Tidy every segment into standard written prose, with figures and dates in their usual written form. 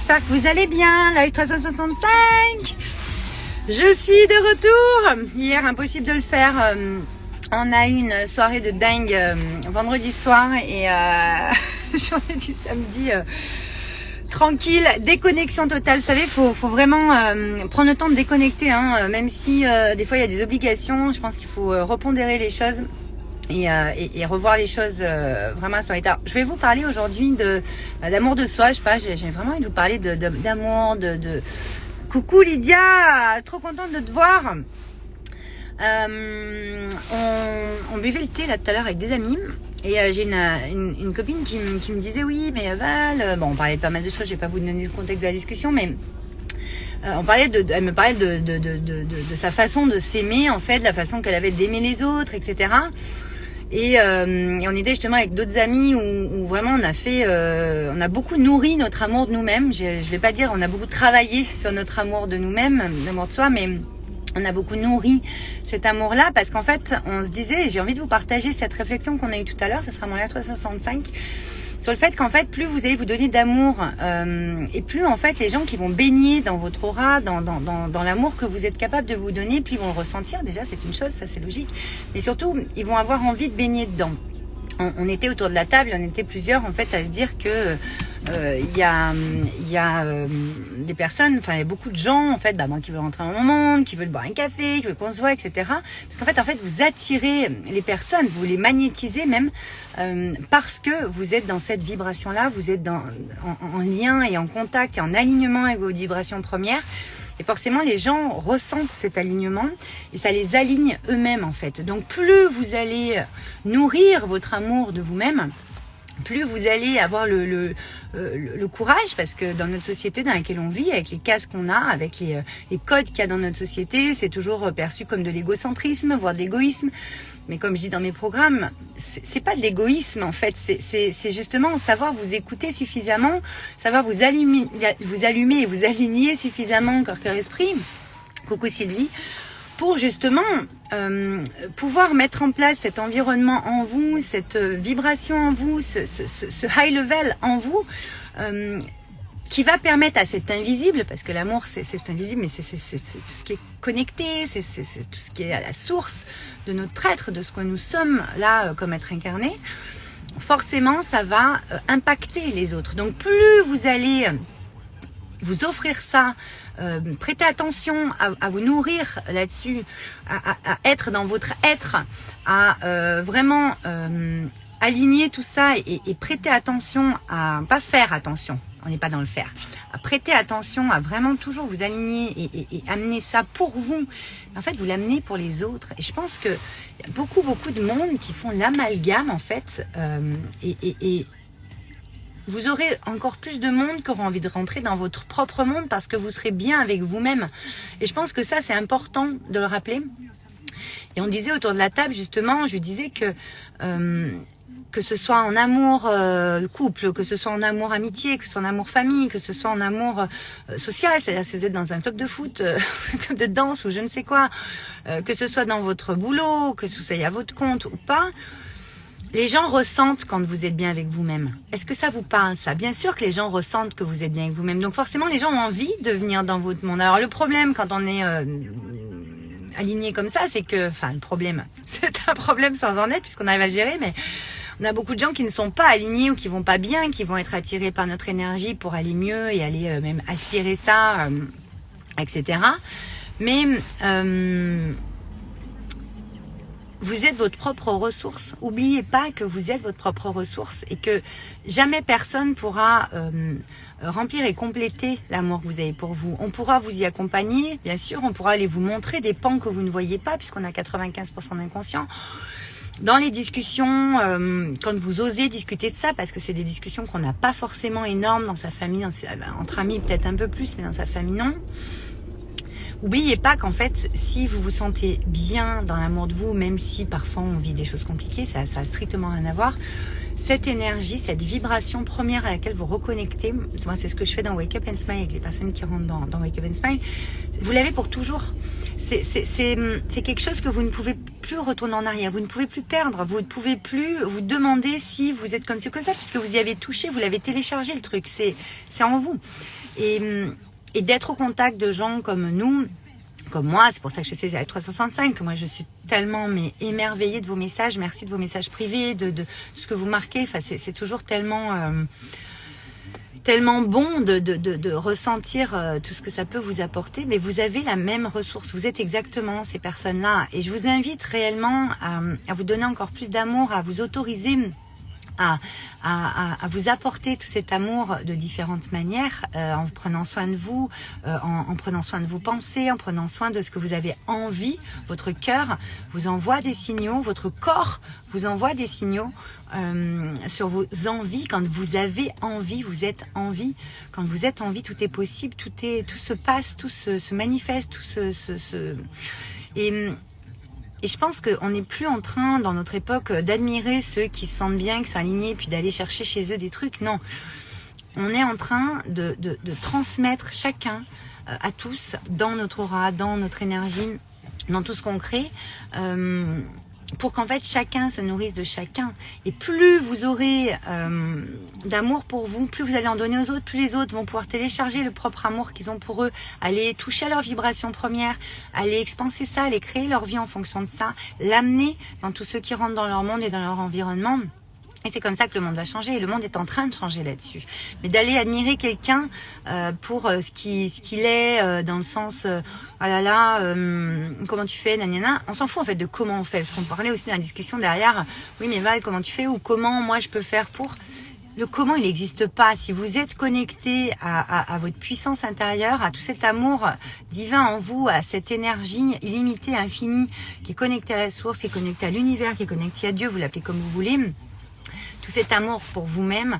j'espère que vous allez bien. Live 365. Je suis de retour. Hier, impossible de le faire. On a eu une soirée de dingue vendredi soir et journée du samedi tranquille, déconnexion totale. Vous savez, faut vraiment prendre le temps de déconnecter, hein, même si des fois il y a des obligations. Je pense qu'il faut repondérer les choses. Et revoir les choses vraiment sur l'état. Je vais vous parler aujourd'hui d'amour de soi. Je sais pas, j'ai vraiment envie de vous parler d'amour, de... Coucou Lydia, trop contente de te voir. On buvait le thé là tout à l'heure avec des amis. Et j'ai une copine qui me disait oui mais Val, bon on parlait de pas mal de choses, je vais pas vous donner le contexte de la discussion, mais elle me parlait de sa façon de s'aimer, en fait, de la façon qu'elle avait d'aimer les autres, etc. Et on était justement avec d'autres amis où vraiment on a beaucoup nourri notre amour de nous-mêmes. Je vais pas dire on a beaucoup travaillé sur notre amour de nous-mêmes, l'amour de soi, mais on a beaucoup nourri cet amour-là parce qu'en fait, on se disait, j'ai envie de vous partager cette réflexion qu'on a eue tout à l'heure, ça sera mon live 365, sur le fait qu'en fait, plus vous allez vous donner d'amour et plus en fait les gens qui vont baigner dans votre aura, dans l'amour que vous êtes capable de vous donner, puis ils vont le ressentir. Déjà, c'est une chose, ça c'est logique, mais surtout, ils vont avoir envie de baigner dedans. On était autour de la table, on était plusieurs en fait à se dire que il y a des personnes, enfin il y a beaucoup de gens en fait, qui veulent rentrer dans mon monde, qui veulent boire un café, qui veulent qu'on se voit, etc. Parce qu'en fait vous attirez les personnes, vous les magnétisez même parce que vous êtes dans cette vibration-là, vous êtes en lien et en contact et en alignement avec vos vibrations premières. Et forcément, les gens ressentent cet alignement et ça les aligne eux-mêmes en fait. Donc plus vous allez nourrir votre amour de vous-même, plus vous allez avoir le courage, parce que dans notre société dans laquelle on vit, avec les cases qu'on a, avec les codes qu'il y a dans notre société, c'est toujours perçu comme de l'égocentrisme, voire de l'égoïsme. Mais comme je dis dans mes programmes, c'est pas de l'égoïsme en fait, c'est justement savoir vous écouter suffisamment, savoir vous allumer et vous aligner suffisamment corps, cœur, esprit. Coucou Sylvie. Pour justement pouvoir mettre en place cet environnement en vous, cette vibration en vous, ce high level en vous, qui va permettre à cet invisible, parce que l'amour c'est invisible, mais c'est tout ce qui est connecté, c'est tout ce qui est à la source de notre être, de ce que nous sommes là comme être incarné, forcément ça va impacter les autres. Donc plus vous allez vous offrir ça, prêtez attention à vous nourrir là-dessus, à être dans votre être, à vraiment aligner tout ça et prêter attention à pas faire attention, on n'est pas dans le faire, à prêter attention, à vraiment toujours vous aligner et amener ça pour vous. En fait, vous l'amenez pour les autres. Et je pense que y a beaucoup de monde qui font l'amalgame en fait, et vous aurez encore plus de monde qui aura envie de rentrer dans votre propre monde parce que vous serez bien avec vous-même. Et je pense que ça, c'est important de le rappeler. Et on disait autour de la table, justement, je disais que ce soit en amour couple, que ce soit en amour amitié, que ce soit en amour famille, que ce soit en amour social, c'est-à-dire si vous êtes dans un club de foot, un club de danse ou je ne sais quoi, que ce soit dans votre boulot, que ce soit à votre compte ou pas, les gens ressentent quand vous êtes bien avec vous-même. Est-ce que ça vous parle, ça? Bien sûr que les gens ressentent que vous êtes bien avec vous-même. Donc forcément, les gens ont envie de venir dans votre monde. Alors le problème quand on est aligné comme ça, c'est que... Enfin, le problème, c'est un problème sans en être puisqu'on arrive à gérer, mais on a beaucoup de gens qui ne sont pas alignés ou qui vont pas bien, qui vont être attirés par notre énergie pour aller mieux et aller même aspirer ça, etc. Mais... vous êtes votre propre ressource. Oubliez pas que vous êtes votre propre ressource et que jamais personne pourra remplir et compléter l'amour que vous avez pour vous. On pourra vous y accompagner, bien sûr, on pourra aller vous montrer des pans que vous ne voyez pas puisqu'on a 95% d'inconscient. Dans les discussions, quand vous osez discuter de ça, parce que c'est des discussions qu'on n'a pas forcément énormes dans sa famille, entre amis peut-être un peu plus, mais dans sa famille non. N'oubliez pas qu'en fait, si vous vous sentez bien dans l'amour de vous, même si parfois on vit des choses compliquées, ça a strictement rien à voir, cette énergie, cette vibration première à laquelle vous reconnectez, moi c'est ce que je fais dans Wake Up and Smile avec les personnes qui rentrent dans Wake Up and Smile, vous l'avez pour toujours. C'est quelque chose que vous ne pouvez plus retourner en arrière, vous ne pouvez plus perdre, vous ne pouvez plus vous demander si vous êtes comme ça, puisque vous y avez touché, vous l'avez téléchargé le truc, c'est en vous. et d'être au contact de gens comme nous, comme moi. C'est pour ça que je fais Live 365. Moi, je suis tellement émerveillée de vos messages. Merci de vos messages privés, de ce que vous marquez. Enfin, c'est toujours tellement bon de ressentir tout ce que ça peut vous apporter, mais vous avez la même ressource, vous êtes exactement ces personnes-là, et je vous invite réellement à vous donner encore plus d'amour, à vous autoriser à vous apporter tout cet amour de différentes manières, en prenant soin de vous, en prenant soin de vos pensées, en prenant soin de ce que vous avez envie. Votre cœur vous envoie des signaux, votre corps vous envoie des signaux sur vos envies. Quand vous avez envie, vous êtes en vie. Quand vous êtes en vie, tout est possible, tout se passe, tout se manifeste, Et je pense qu'on n'est plus en train, dans notre époque, d'admirer ceux qui se sentent bien, qui sont alignés, puis d'aller chercher chez eux des trucs. Non, on est en train de transmettre chacun à tous, dans notre aura, dans notre énergie, dans tout ce qu'on crée, pour qu'en fait chacun se nourrisse de chacun. Et plus vous aurez d'amour pour vous, plus vous allez en donner aux autres, plus les autres vont pouvoir télécharger le propre amour qu'ils ont pour eux, aller toucher à leur vibration première, aller expanser ça, aller créer leur vie en fonction de ça, l'amener dans tous ceux qui rentrent dans leur monde et dans leur environnement. Et c'est comme ça que le monde va changer, et le monde est en train de changer là-dessus. Mais d'aller admirer quelqu'un pour ce qu'il est, dans le sens ah là là, comment tu fais, nanana, on s'en fout en fait de comment on fait. Parce qu'on parlait aussi dans la discussion derrière, oui mais Val, comment tu fais, ou comment moi je peux faire pour. Le comment, il n'existe pas. Si vous êtes connecté à votre puissance intérieure, à tout cet amour divin en vous, à cette énergie illimitée, infinie, qui est connectée à la source, qui est connectée à l'univers, qui est connectée à Dieu, vous l'appelez comme vous voulez, tout cet amour pour vous-même,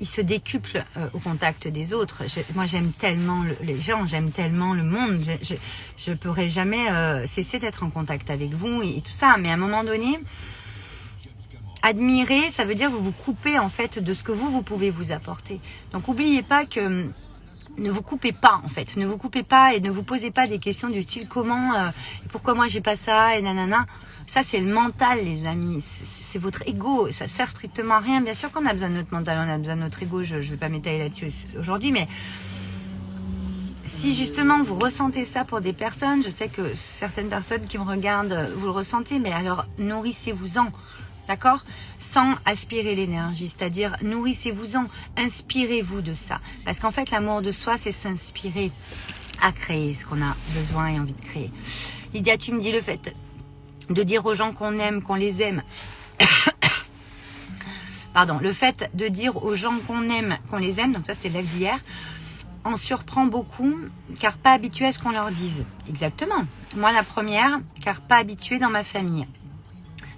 il se décuple au contact des autres. Moi, j'aime tellement les gens, j'aime tellement le monde. Je pourrais jamais cesser d'être en contact avec vous et tout ça. Mais à un moment donné, admirer, ça veut dire que vous vous coupez en fait de ce que vous pouvez vous apporter. Donc, n'oubliez pas que ne vous coupez pas en fait. Ne vous coupez pas et ne vous posez pas des questions du style comment, pourquoi moi j'ai pas ça et nanana. Ça, c'est le mental, les amis. C'est votre ego. Ça sert strictement à rien. Bien sûr qu'on a besoin de notre mental, on a besoin de notre ego. Je ne vais pas m'étaler là-dessus aujourd'hui, mais si justement vous ressentez ça pour des personnes, je sais que certaines personnes qui me regardent, vous le ressentez, mais alors nourrissez-vous-en, d'accord ? Sans aspirer l'énergie, c'est-à-dire nourrissez-vous-en, inspirez-vous de ça. Parce qu'en fait, l'amour de soi, c'est s'inspirer à créer ce qu'on a besoin et envie de créer. Lydia, tu me dis le fait de dire aux gens qu'on aime, qu'on les aime. Pardon, le fait de dire aux gens qu'on aime, qu'on les aime, donc ça c'était le live d'hier, en surprend beaucoup, car pas habitué à ce qu'on leur dise. Exactement. Moi la première, car pas habituée dans ma famille.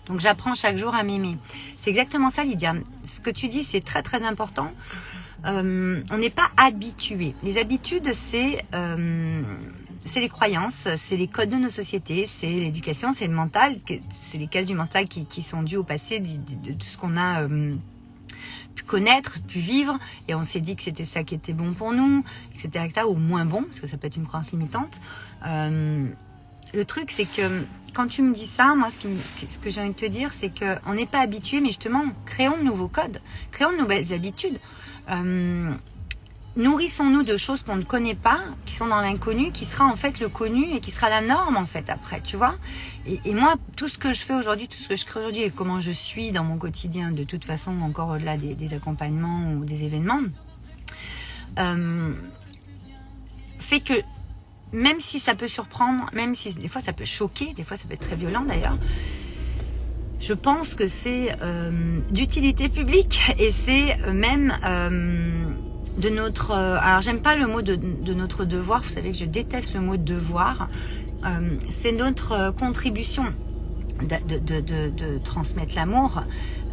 Donc j'apprends chaque jour à m'aimer. C'est exactement ça, Lydia. Ce que tu dis, c'est très très important. On n'est pas habitué. Les habitudes, c'est les croyances, c'est les codes de nos sociétés, c'est l'éducation, c'est le mental, c'est les cases du mental qui sont dues au passé, de tout ce qu'on a pu connaître, pu vivre, et on s'est dit que c'était ça qui était bon pour nous, etc., ou moins bon, parce que ça peut être une croyance limitante. Le truc, c'est que quand tu me dis ça, moi, ce que j'ai envie de te dire, c'est qu'on n'est pas habitué, mais justement, créons de nouveaux codes, créons de nouvelles habitudes. Nourrissons-nous de choses qu'on ne connaît pas, qui sont dans l'inconnu, qui sera en fait le connu et qui sera la norme en fait après, tu vois. Et moi, tout ce que je fais aujourd'hui, tout ce que je crée aujourd'hui et comment je suis dans mon quotidien, de toute façon, encore au-delà des accompagnements ou des événements, fait que même si ça peut surprendre, même si des fois ça peut choquer, des fois ça peut être très violent d'ailleurs, je pense que c'est d'utilité publique et c'est même de notre... alors j'aime pas le mot de notre devoir, vous savez que je déteste le mot devoir, c'est notre contribution de transmettre l'amour,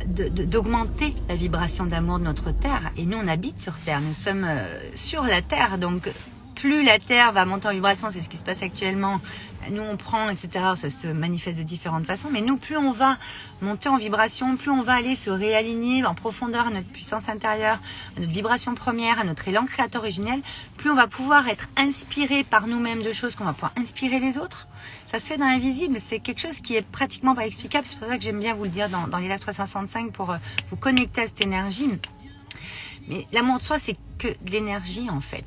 d'augmenter la vibration d'amour de notre terre. Et nous on habite sur terre, nous sommes sur la terre, donc plus la terre va monter en vibration, c'est ce qui se passe actuellement, nous on prend, etc., ça se manifeste de différentes façons, mais nous plus on va monter en vibration, plus on va aller se réaligner en profondeur à notre puissance intérieure, à notre vibration première, à notre élan créateur originel, plus on va pouvoir être inspiré par nous-mêmes de choses qu'on va pouvoir inspirer les autres. Ça se fait dans l'invisible, c'est quelque chose qui est pratiquement pas explicable, c'est pour ça que j'aime bien vous le dire dans les Live 365 pour vous connecter à cette énergie. Mais l'amour de soi, c'est que de l'énergie en fait.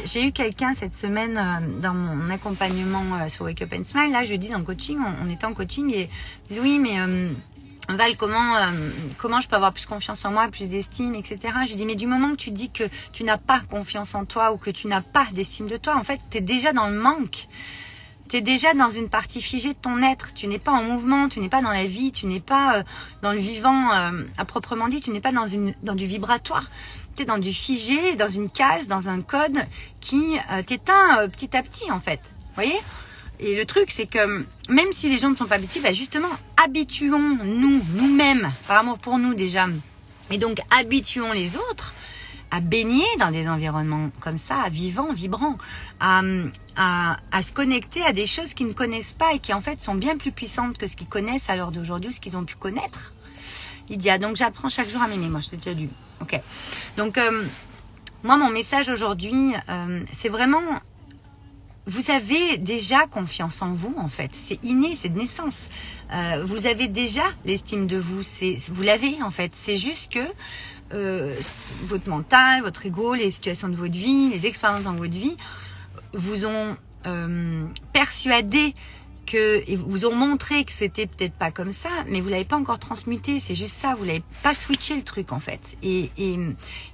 J'ai eu quelqu'un cette semaine dans mon accompagnement sur Wake Up and Smile. Là, je lui dis dans le coaching, on était en coaching et il dit oui, mais Val, comment je peux avoir plus confiance en moi, plus d'estime, etc. Je lui dis mais du moment que tu dis que tu n'as pas confiance en toi ou que tu n'as pas d'estime de toi, en fait, tu es déjà dans le manque. Tu es déjà dans une partie figée de ton être. Tu n'es pas en mouvement, tu n'es pas dans la vie, tu n'es pas dans le vivant à proprement dit, tu n'es pas dans du vibratoire. Tu es dans du figé, dans une case, dans un code qui t'éteint petit à petit en fait. Vous voyez ? Et le truc, c'est que même si les gens ne sont pas habitués, justement, habituons-nous, nous-mêmes, par amour pour nous déjà, et donc habituons les autres à baigner dans des environnements comme ça, vivants, vibrants, à se connecter à des choses qu'ils ne connaissent pas et qui en fait sont bien plus puissantes que ce qu'ils connaissent à l'heure d'aujourd'hui, ce qu'ils ont pu connaître. Lydia, donc j'apprends chaque jour à m'aimer, moi je t'ai déjà lu. Ok. Donc moi mon message aujourd'hui, c'est vraiment... Vous avez déjà confiance en vous, en fait. C'est inné, c'est de naissance. Vous avez déjà l'estime de vous. Vous l'avez, en fait. C'est juste que votre mental, votre ego, les situations de votre vie, les expériences dans votre vie vous ont persuadé et vous ont montré que c'était peut-être pas comme ça, mais vous l'avez pas encore transmuté. C'est juste ça. Vous l'avez pas switché le truc, en fait. Et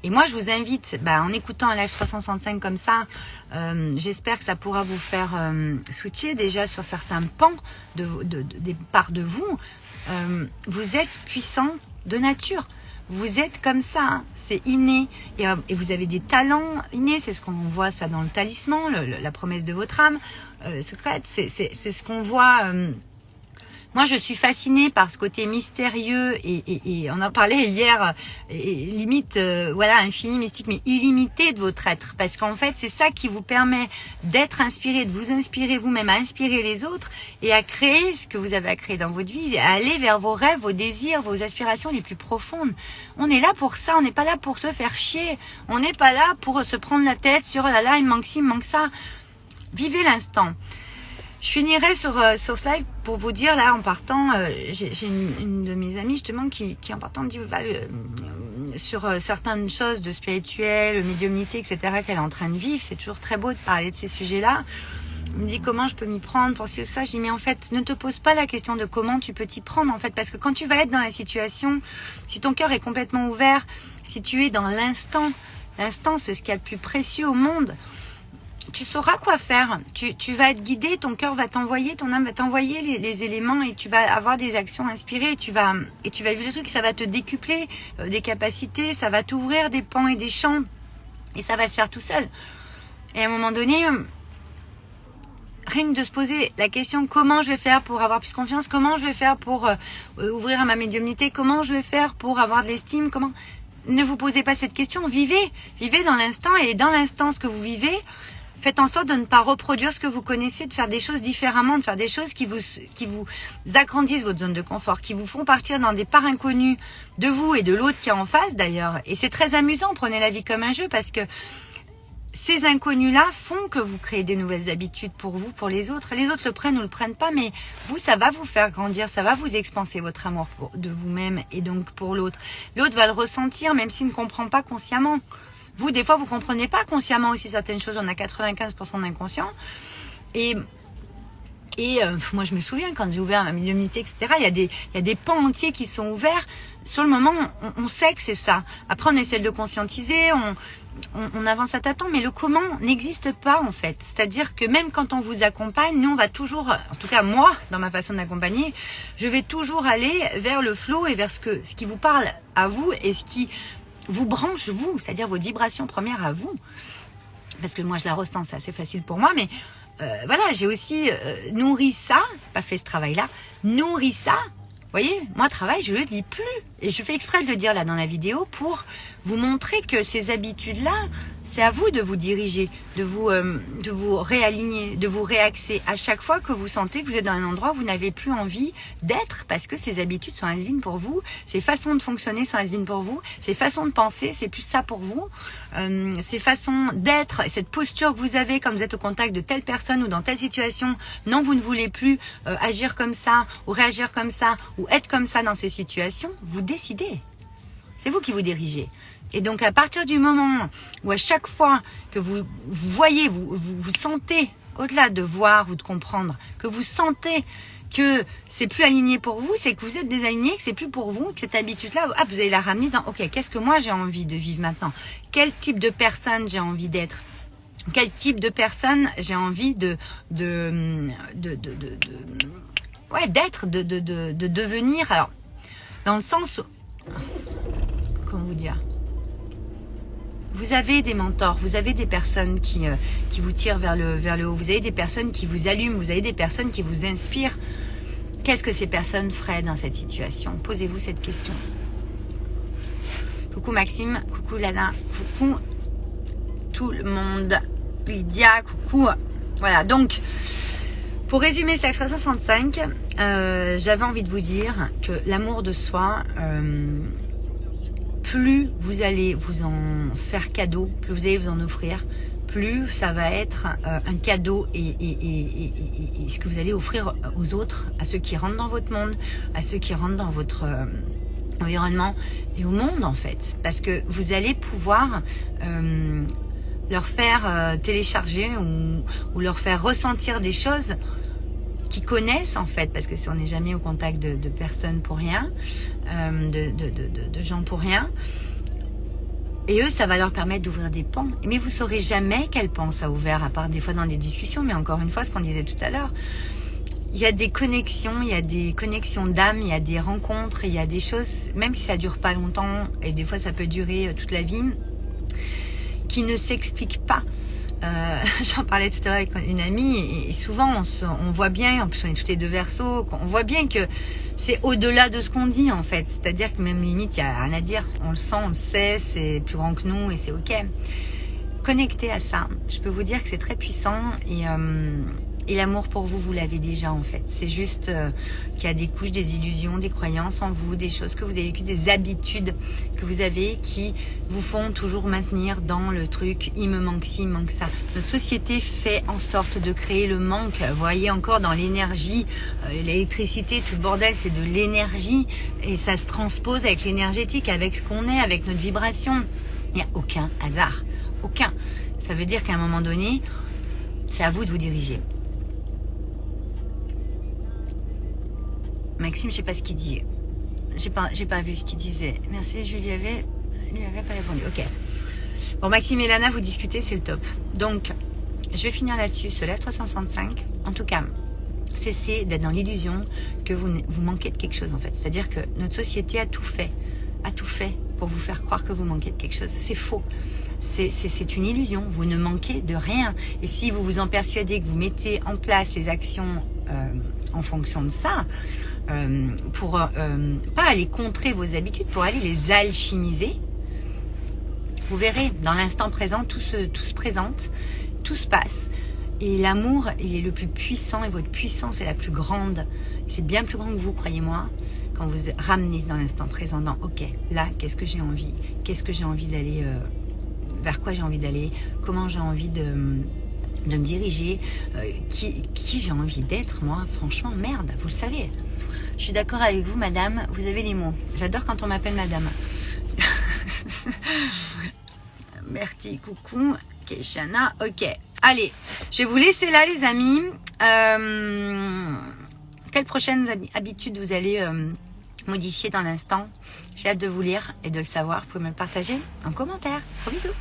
moi, je vous invite, en écoutant un live 365 comme ça, j'espère que ça pourra vous faire switcher déjà sur certains pans des parts de vous. Vous êtes puissant de nature. Vous êtes comme ça, hein. C'est inné. Et vous avez des talents innés, c'est ce qu'on voit ça dans le talisman, la promesse de votre âme secrète, c'est ce qu'on voit. Moi, je suis fascinée par ce côté mystérieux et on en parlait hier, limite, infini, mystique, mais illimité de votre être. Parce qu'en fait, c'est ça qui vous permet d'être inspiré, de vous inspirer vous-même, à inspirer les autres et à créer ce que vous avez à créer dans votre vie, à aller vers vos rêves, vos désirs, vos aspirations les plus profondes. On est là pour ça, on n'est pas là pour se faire chier. On n'est pas là pour se prendre la tête sur, oh là là, il me manque ci, il me manque ça. Vivez l'instant. Je finirai sur ce live pour vous dire, là, en partant, j'ai une de mes amies, justement, qui en partant me dit, sur certaines choses de spirituel, médiumnité, etc., qu'elle est en train de vivre, c'est toujours très beau de parler de ces sujets-là. Elle me dit, comment je peux m'y prendre pour ça? Je dis, mais en fait, ne te pose pas la question de comment tu peux t'y prendre, en fait, parce que quand tu vas être dans la situation, si ton cœur est complètement ouvert, si tu es dans l'instant, c'est ce qu'il y a de plus précieux au monde. Tu sauras quoi faire. Tu vas être guidé, ton cœur va t'envoyer, ton âme va t'envoyer les éléments et tu vas avoir des actions inspirées. Et tu vas vivre le truc, ça va te décupler des capacités, ça va t'ouvrir des pans et des champs et ça va se faire tout seul. Et à un moment donné, rien que de se poser la question comment je vais faire pour avoir plus confiance, comment je vais faire pour ouvrir à ma médiumnité, comment je vais faire pour avoir de l'estime, comment... Ne vous posez pas cette question, vivez dans l'instant et dans l'instant ce que vous vivez. Faites en sorte de ne pas reproduire ce que vous connaissez, de faire des choses différemment, de faire des choses qui vous agrandissent votre zone de confort, qui vous font partir dans des parts inconnues de vous et de l'autre qui est en face d'ailleurs. Et c'est très amusant, prenez la vie comme un jeu parce que ces inconnus-là font que vous créez des nouvelles habitudes pour vous, pour les autres. Les autres le prennent ou le prennent pas, mais vous, ça va vous faire grandir, ça va vous expanser votre amour de vous-même et donc pour l'autre. L'autre va le ressentir même s'il ne comprend pas consciemment. Vous, des fois, vous comprenez pas consciemment aussi certaines choses. On a 95% d'inconscient. Et moi, je me souviens quand j'ai ouvert ma médiumnité, etc. Il y a des pans entiers qui sont ouverts. Sur le moment, on sait que c'est ça. Après, on essaie de le conscientiser. On avance à tâtons, mais le comment n'existe pas en fait. C'est-à-dire que même quand on vous accompagne, nous on va toujours, en tout cas moi, dans ma façon d'accompagner, je vais toujours aller vers le flow et vers ce qui vous parle à vous et ce qui vous branche vous, c'est-à-dire votre vibration première à vous. Parce que moi je la ressens, c'est assez facile pour moi, mais j'ai aussi nourri ça, pas fait ce travail-là, nourri ça. Vous voyez, moi, travail, je le dis plus. Et je fais exprès de le dire là dans la vidéo pour vous montrer que ces habitudes-là, c'est à vous de vous diriger, de vous réaligner, de vous réaxer à chaque fois que vous sentez que vous êtes dans un endroit où vous n'avez plus envie d'être parce que ces habitudes sont has-been pour vous, ces façons de fonctionner sont has-been pour vous, ces façons de penser, c'est plus ça pour vous, ces façons d'être, cette posture que vous avez quand vous êtes au contact de telle personne ou dans telle situation, non, vous ne voulez plus agir comme ça ou réagir comme ça ou être comme ça dans ces situations, vous décidez. C'est vous qui vous dirigez. Et donc à partir du moment où à chaque fois que vous voyez, vous sentez, au-delà de voir ou de comprendre, que vous sentez que c'est plus aligné pour vous, c'est que vous êtes désaligné, que c'est plus pour vous, que cette habitude-là, vous allez la ramener dans, ok, qu'est-ce que moi j'ai envie de vivre maintenant? Quel type de personne j'ai envie d'être? Quel type de personne j'ai envie de devenir? Alors, dans le sens, comment vous dire? Vous avez des mentors, vous avez des personnes qui vous tirent vers le haut, vous avez des personnes qui vous allument, vous avez des personnes qui vous inspirent. Qu'est-ce que ces personnes feraient dans cette situation? Posez-vous cette question. Coucou Maxime, coucou Lana, coucou tout le monde, Lydia, coucou. Voilà, donc, pour résumer cet extra 65, j'avais envie de vous dire que l'amour de soi... plus vous allez vous en faire cadeau, plus vous allez vous en offrir, plus ça va être un cadeau et ce que vous allez offrir aux autres, à ceux qui rentrent dans votre monde, à ceux qui rentrent dans votre environnement et au monde en fait. Parce que vous allez pouvoir leur faire télécharger ou leur faire ressentir des choses qui connaissent en fait, parce que si on n'est jamais au contact de personnes pour rien, de gens pour rien, et eux ça va leur permettre d'ouvrir des pans, mais vous saurez jamais quel pan ça a ouvert, à part des fois dans des discussions, mais encore une fois ce qu'on disait tout à l'heure, il y a des connexions, il y a des connexions d'âme, il y a des rencontres, il y a des choses, même si ça dure pas longtemps, et des fois ça peut durer toute la vie, qui ne s'expliquent pas. J'en parlais tout à l'heure avec une amie et souvent on voit bien, en plus on est tous les deux Verseaux, on voit bien que c'est au-delà de ce qu'on dit en fait, c'est-à-dire que même limite il n'y a rien à dire, on le sent, on le sait, c'est plus grand que nous et c'est ok. Connecté à ça, je peux vous dire que c'est très puissant et l'amour pour vous, vous l'avez déjà en fait. C'est juste qu'il y a des couches, des illusions, des croyances en vous, des choses que vous avez vécues, des habitudes que vous avez qui vous font toujours maintenir dans le truc « il me manque ci, il me manque ça ». Notre société fait en sorte de créer le manque. Vous voyez encore dans l'énergie, l'électricité, tout le bordel, c'est de l'énergie et ça se transpose avec l'énergétique, avec ce qu'on est, avec notre vibration. Il n'y a aucun hasard, aucun. Ça veut dire qu'à un moment donné, c'est à vous de vous diriger. Maxime, je sais pas ce qu'il dit. J'ai pas vu ce qu'il disait. Merci, je lui avais pas répondu. Ok. Bon, Maxime et Lana, vous discutez, c'est le top. Donc, je vais finir là-dessus. Ce Live 365. En tout cas, cessez d'être dans l'illusion que vous manquez de quelque chose, en fait. C'est-à-dire que notre société a tout fait pour vous faire croire que vous manquez de quelque chose. C'est faux. C'est une illusion. Vous ne manquez de rien. Et si vous vous en persuadez, que vous mettez en place les actions en fonction de ça, pour pas aller contrer vos habitudes, pour aller les alchimiser, vous verrez, dans l'instant présent, tout se présente, tout se passe. Et l'amour, il est le plus puissant et votre puissance est la plus grande. C'est bien plus grand que vous, croyez-moi, quand vous ramenez dans l'instant présent, dans ok, là, qu'est-ce que j'ai envie? Qu'est-ce que j'ai envie d'aller, vers quoi j'ai envie d'aller? Comment j'ai envie de me diriger? Qui j'ai envie d'être, moi? Franchement, merde, vous le savez. Je suis d'accord avec vous, madame, vous avez les mots. J'adore quand on m'appelle madame. Merci, coucou. Keishana, ok. Allez, je vais vous laisser là, les amis. Quelles prochaines habitudes vous allez modifier dans l'instant? J'ai hâte de vous lire et de le savoir. Vous pouvez me le partager en commentaire. Gros bisous.